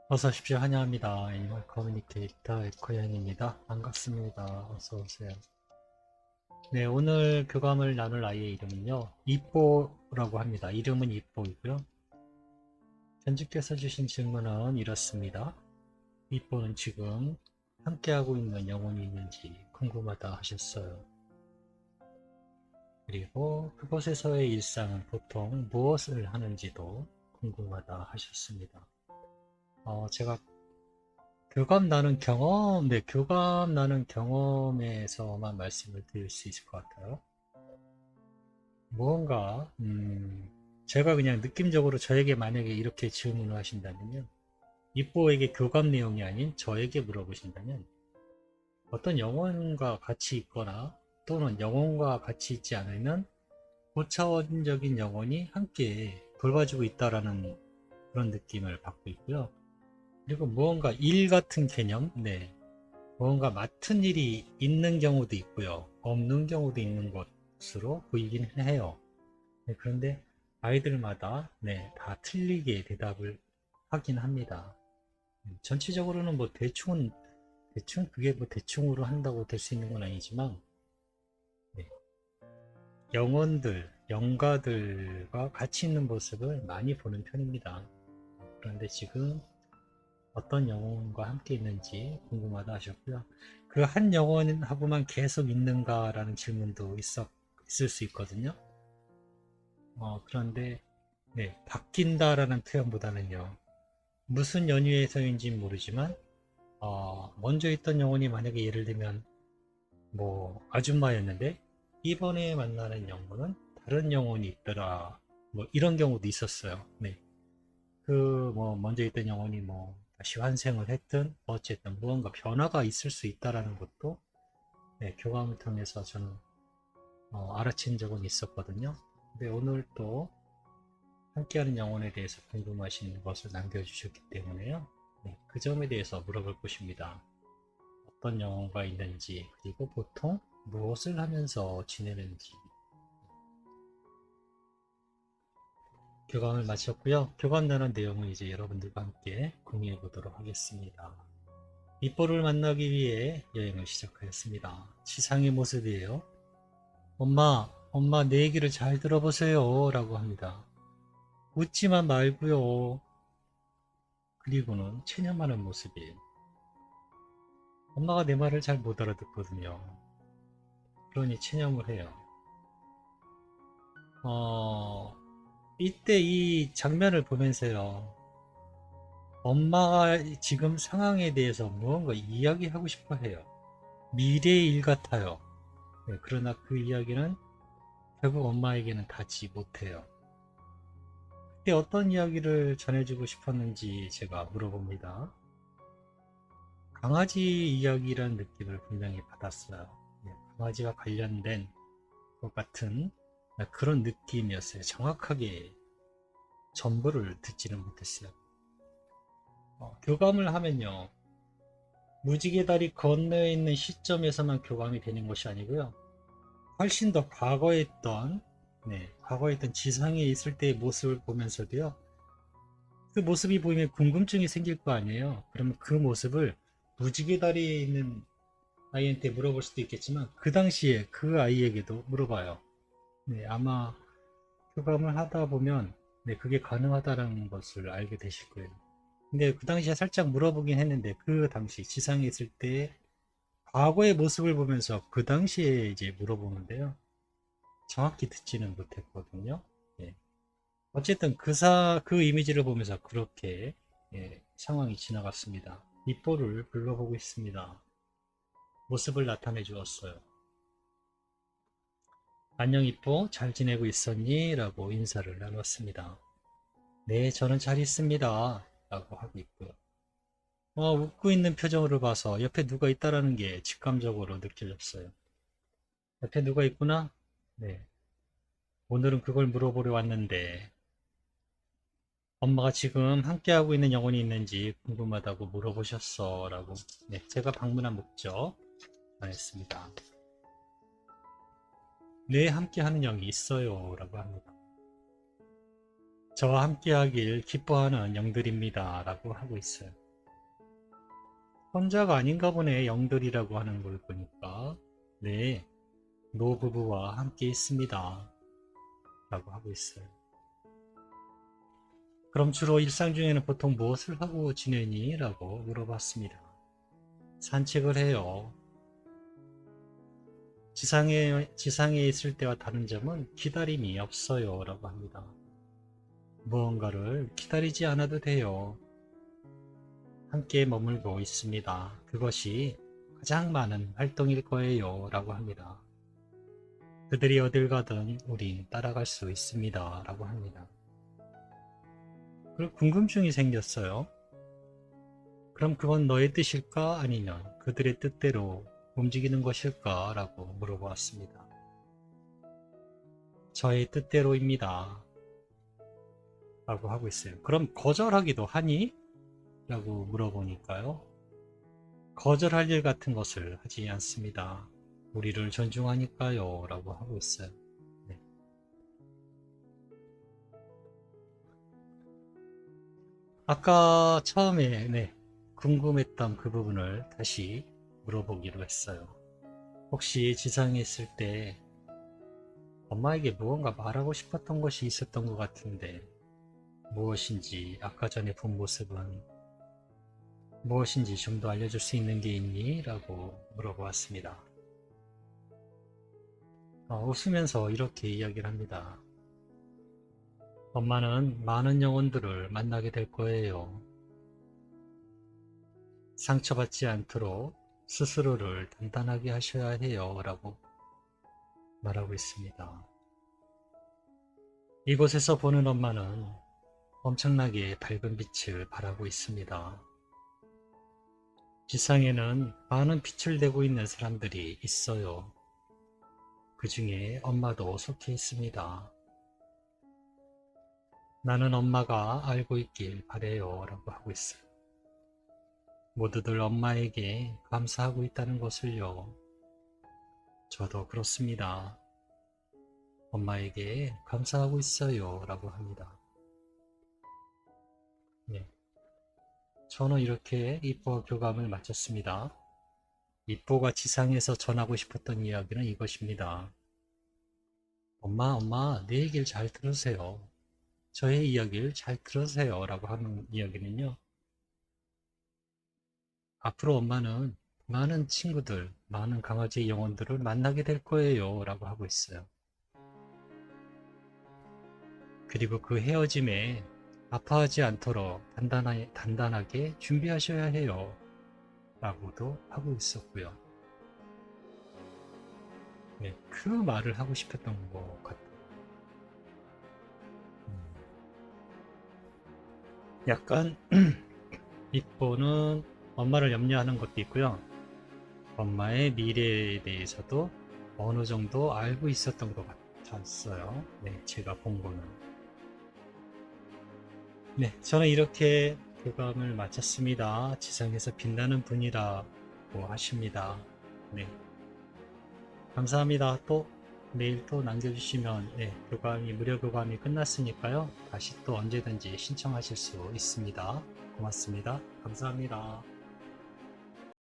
어서 오십시오. 환영합니다. 애니멀 커뮤니케이터 에코양입니다. 반갑습니다. 어서 오세요. 네, 오늘 교감을 나눌 아이의 이름은요, 이뽀라고 합니다. 이름은 이뽀이고요. 견주께서 주신 질문은 이렇습니다. 이뽀는 지금 함께하고 있는 영혼이 있는지 궁금하다 하셨어요. 그리고 그곳에서의 일상은 보통 무엇을 하는지도 궁금하다 하셨습니다. 제가 교감 나눈 경험에서만 말씀을 드릴 수 있을 것 같아요. 무언가, 제가 그냥 느낌적으로 저에게 만약에 이렇게 질문을 하신다면요. 이뽀에게 교감 내용이 아닌 저에게 물어보신다면, 어떤 영혼과 같이 있거나, 또는 영혼과 같이 있지 않으면, 고차원적인 영혼이 함께 돌봐주고 있다라는 그런 느낌을 받고 있고요. 그리고 무언가 일 같은 개념, 네. 무언가 맡은 일이 있는 경우도 있고요. 없는 경우도 있는 것으로 보이긴 해요. 네, 그런데 아이들마다 네, 다 틀리게 대답을 하긴 합니다. 전체적으로는 뭐 대충 그게 뭐 대충으로 한다고 될 수 있는 건 아니지만 네, 영가들과 같이 있는 모습을 많이 보는 편입니다. 그런데 지금 어떤 영혼과 함께 있는지 궁금하다 하셨고요. 그 한 영혼하고만 계속 있는가라는 질문도 있을 수 있거든요. 그런데 네, 바뀐다라는 표현보다는요. 무슨 연유에서인지 모르지만 먼저 있던 영혼이 만약에 예를 들면 뭐 아줌마였는데 이번에 만나는 영혼은 다른 영혼이 있더라. 뭐 이런 경우도 있었어요. 네. 그 뭐 먼저 있던 영혼이 뭐 다시 환생을 했든 어쨌든 무언가 변화가 있을 수 있다라는 것도 네, 교감을 통해서 저는 알아챈 적은 있었거든요. 근데 오늘 또 함께하는 영혼에 대해서 궁금하신 것을 남겨주셨기 때문에요. 네, 그 점에 대해서 물어볼 것입니다. 어떤 영혼가 있는지 그리고 보통 무엇을 하면서 지내는지 교감을 마쳤고요. 교감 나눈 내용을 이제 여러분들과 함께 공유해 보도록 하겠습니다. 이뽀를 만나기 위해 여행을 시작하였습니다. 지상의 모습이에요. 엄마 내 얘기를 잘 들어보세요 라고 합니다. 웃지만 말고요. 그리고는 체념하는 모습이에요. 엄마가 내 말을 잘 못 알아듣거든요. 그러니 체념을 해요. 어, 이때 이 장면을 보면서요. 엄마가 지금 상황에 대해서 무언가 이야기하고 싶어 해요. 미래의 일 같아요. 네, 그러나 그 이야기는 결국 엄마에게는 닿지 못해요. 그때 어떤 이야기를 전해주고 싶었는지 제가 물어봅니다. 강아지 이야기라는 느낌을 분명히 받았어요. 네, 강아지와 관련된 것 같은 그런 느낌이었어요. 정확하게 전부를 듣지는 못했어요. 교감을 하면요. 무지개 다리 건너에 있는 시점에서만 교감이 되는 것이 아니고요. 훨씬 더 과거에 있던 지상에 있을 때의 모습을 보면서도요. 그 모습이 보이면 궁금증이 생길 거 아니에요. 그러면 그 모습을 무지개 다리에 있는 아이한테 물어볼 수도 있겠지만 그 당시에 그 아이에게도 물어봐요. 네, 아마 교감을 하다 보면 네, 그게 가능하다는 것을 알게 되실 거예요. 근데 그 당시에 살짝 물어보긴 했는데 그 당시 지상에 있을 때 과거의 모습을 보면서 그 당시에 이제 물어보는데요. 정확히 듣지는 못했거든요. 예. 어쨌든 그 이미지를 보면서 그렇게 예, 상황이 지나갔습니다. 이뽀를 불러보고 있습니다. 모습을 나타내 주었어요. 안녕 이뽀, 잘 지내고 있었니? 라고 인사를 나눴습니다. 네, 저는 잘 있습니다. 라고 하고 있고요. 웃고 있는 표정으로 봐서 옆에 누가 있다라는 게 직감적으로 느껴졌어요. 옆에 누가 있구나? 네. 오늘은 그걸 물어보려 왔는데, 엄마가 지금 함께하고 있는 영혼이 있는지 궁금하다고 물어보셨어. 라고. 네, 제가 방문한 목적 말했습니다. 네, 함께하는 영이 있어요. 라고 합니다. 저와 함께하길 기뻐하는 영들입니다. 라고 하고 있어요. 혼자가 아닌가 보네. 영들이라고 하는 걸 보니까. 네, 노부부와 함께 있습니다. 라고 하고 있어요. 그럼 주로 일상 중에는 보통 무엇을 하고 지내니? 라고 물어봤습니다. 산책을 해요. 지상에 있을 때와 다른 점은 기다림이 없어요. 라고 합니다. 무언가를 기다리지 않아도 돼요. 함께 머물고 있습니다. 그것이 가장 많은 활동일 거예요. 라고 합니다. 그들이 어딜 가든 우린 따라갈 수 있습니다. 라고 합니다. 그리고 궁금증이 생겼어요. 그럼 그건 너의 뜻일까? 아니면 그들의 뜻대로 움직이는 것일까? 라고 물어보았습니다. 저의 뜻대로입니다. 라고 하고 있어요. 그럼 거절하기도 하니? 라고 물어보니까요. 거절할 일 같은 것을 하지 않습니다. 우리를 존중하니까요. 라고 하고 있어요. 네. 아까 처음에 궁금했던 그 부분을 다시 물어보기로 했어요. 혹시 지상에 있을 때 엄마에게 무언가 말하고 싶었던 것이 있었던 것 같은데 무엇인지, 아까 전에 본 모습은 무엇인지 좀 더 알려줄 수 있는 게 있니? 라고 물어보았습니다. 웃으면서 이렇게 이야기를 합니다. 엄마는 많은 영혼들을 만나게 될 거예요. 상처받지 않도록 스스로를 단단하게 하셔야 해요. 라고 말하고 있습니다. 이곳에서 보는 엄마는 엄청나게 밝은 빛을 발하고 있습니다. 지상에는 많은 빛을 내고 있는 사람들이 있어요. 그 중에 엄마도 속해 있습니다. 나는 엄마가 알고 있길 바래요. 라고 하고 있어요. 모두들 엄마에게 감사하고 있다는 것을요. 저도 그렇습니다. 엄마에게 감사하고 있어요. 라고 합니다. 네. 저는 이렇게 이뻐 교감을 마쳤습니다. 이뻐가 지상에서 전하고 싶었던 이야기는 이것입니다. 엄마, 내 얘기를 잘 들으세요. 저의 이야기를 잘 들으세요. 라고 하는 이야기는요. 앞으로 엄마는 많은 친구들, 많은 강아지 영혼들을 만나게 될 거예요. 라고 하고 있어요. 그리고 그 헤어짐에 아파하지 않도록 단단하게 준비하셔야 해요. 라고도 하고 있었고요. 네, 그 말을 하고 싶었던 것 같아요. 약간 이뽀는 엄마를 염려하는 것도 있고요. 엄마의 미래에 대해서도 어느 정도 알고 있었던 것 같았어요. 네, 제가 본 거는. 네, 저는 이렇게 교감을 마쳤습니다. 지상에서 빛나는 분이라고 하십니다. 네, 감사합니다. 또 메일 또 남겨주시면 교감이 무료 교감이 끝났으니까요. 다시 또 언제든지 신청하실 수 있습니다. 고맙습니다. 감사합니다.